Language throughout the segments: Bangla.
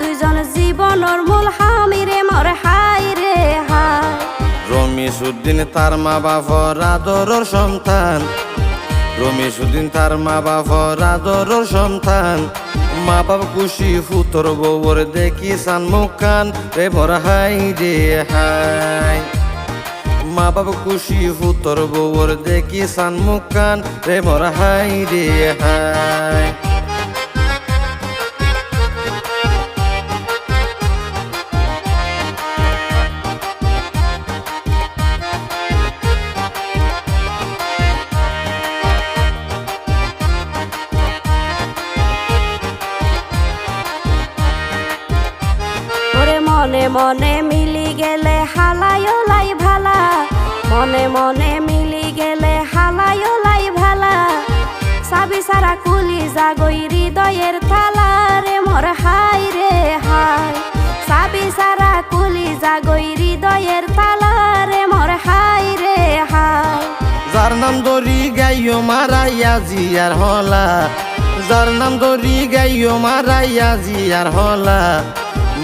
দুইজন জীবনের মূল হামি রে মোর হাই রে হাই। রমিজউদ্দিন তার মা বাবার আদরের সন্তান, রমিজউদ্দিন তার মা বাবার আদরের সন্তান। মা বাবা খুশি ফুতর বউর দেখি সান মুখান রে মোর হাই রে হাই। মা বাবা খুশি ফুতর বউর দেখি সান মুখান রে মোর হাই রে হাই। মনে মনে মিলি গেলে হালাই ওলাই ভালা, মনে মনে মিলি গেলে হালাই ওলাই ভালা। সাবি সারা কুলি জাগই হৃদয়ের থালা রে মোর হাই রে হাই। সাবি সারা কুলি জাগই হৃদয়ের থালা রে মোর হাই রে হাই। যার নাম ধরি গাইও মারাইয়া জিয়ার হলা, যার নাম ধরি গাইও মারাইয়া জিয়ার হলা।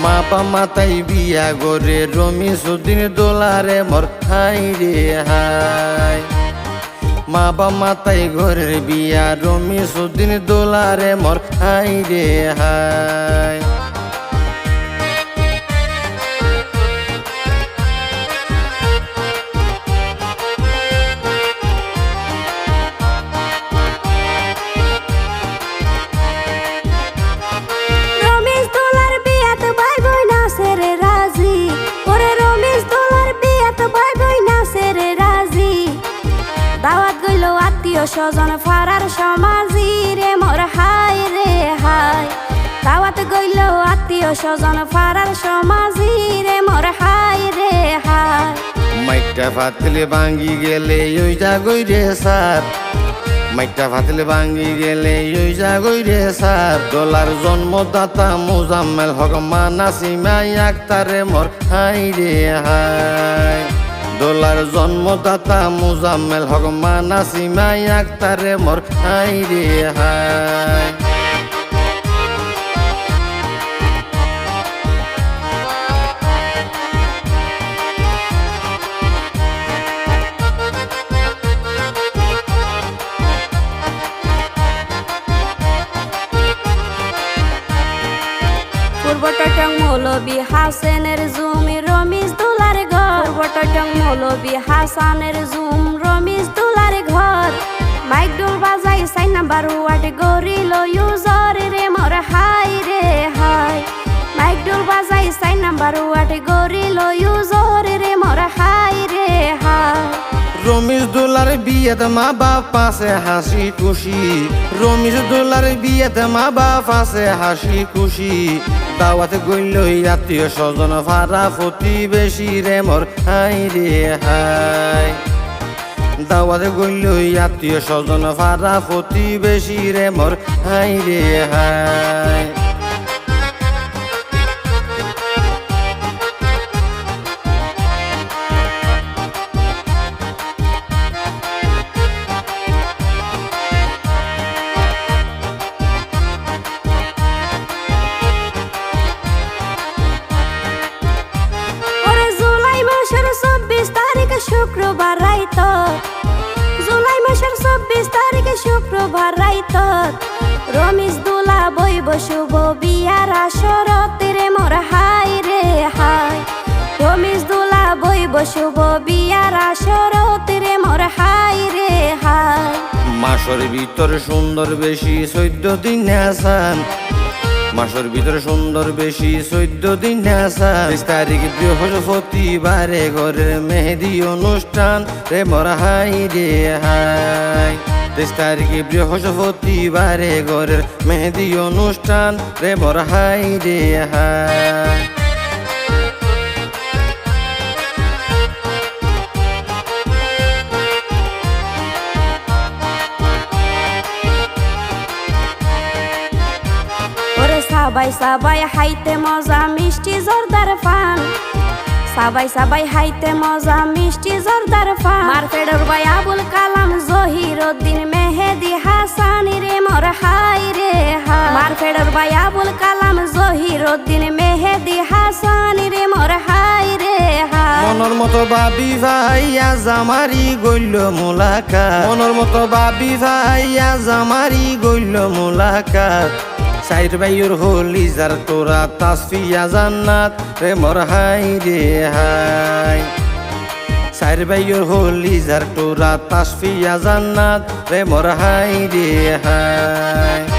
মা পা মাতাই বিয়া গরে রমিজউদ্দিন দোলারে মোর হাই রে হাই। মা বা মাতাই ঘরের বিয়া রমিজউদ্দিন দোলারে মোর হাই রে হাই। দাওয়াত গইল আত্মীয় স্বজন ফারার সমাজি রে মোর হাই রে হাই। দাওয়াত গইল আত্মীয় স্বজন ফারার সমাজি রে মোর হাই রে হাই। মাইকটা ফাতলে ভাঙ্গি গেলে ওই জাগই রে সার, মাইকটা ফাতলে ভাঙ্গি গেলে ওই জাগই রে সার। দোলার জন্মদাতা মোজাম্মেল হক মা নাসিমা আক্তারে মোর হাই রে হাই। দোলার জন্মদাতা মোজাম্মেল হক মা নাসিমা আক্তারে মোর হাই রে হাই। পূর্বটং মৌলবী হাসেনের জমি রমিজদুলার ঘর, পূর্বটং মৌলবী হাসানের জুম রমিজদুলার ঘর। মাইক ডোল বাজাই 4 নাম্বার ওয়ার্ড গরিল ইউজর রে মোর হাই রে হাই। মাইক ডোল বাজাই 4 নাম্বার ওয়ার্ড গরিল ইউজর রে মোর হাই রে হাই। রমিজদুলার বিয়েতে মা বাপ আছে হাসি খুশি, রমিজদুলার বিয়েতে মা বাপ আছে হাসি খুশি। দাওয়াতে গইল আত্মীয় স্বজন ফারা প্রতিবেশী রে মোর হাই রে হাই। দাওয়াতে গইল আত্মীয় স্বজন ফারা প্রতিবেশী রে মোর হাই রে হাই। শুক্রবার রাইত, জুলাই মাসের 24 তারিখে শুক্রবার রাইত। রমিজদুলা বইব শুভ বিয়ার আসরত রে মোর হাই রে হাই। রমিজদুলা বইব শুভ বিয়ার আসরত রে মোর হাই রে হাই। মাসের ভিতর সুন্দর বেশি 14 দিন আসান, মাসের ভিতরে সুন্দর বেশি 14 দিন আসান। 23 তারিখ বৃহস্পতিবারে ঘরের মেহেদি অনুষ্ঠান রে মোর হাই রে হাই। 23 তারিখ বৃহস্পতিবারে ঘরের মেহেদি অনুষ্ঠান রে মোর হাই রে হাই। সাবাই সাবাই হাইতে মজা মিষ্টি জর্দার পান, সাবাই সাবাই হাইতে মজা মিষ্টি জর্দার পান। মারফেডর ভাই আবুল কালাম জহিরউদ্দিন মেহেদি হাসান রে মোর হাই রে হাই। মারফেডর ভাই আবুল কালাম জহিরুদ্দিন মেহেদি হাসান রে মোর হাই রে হাই মনের মতো বাবি ভাই আজ আমারি গইল মোলাকাত মনের মতো বাবি ভাই আজ আমারি গইল মোলাকাত সাইর বাইর হলি যার তোরা তাসফিয়া জান্নাত রে মোর হাই রে হাই সাইর বাইর হলি যার তোরা তাসফিয়া জান্নাত রে মোর হাই রে হাই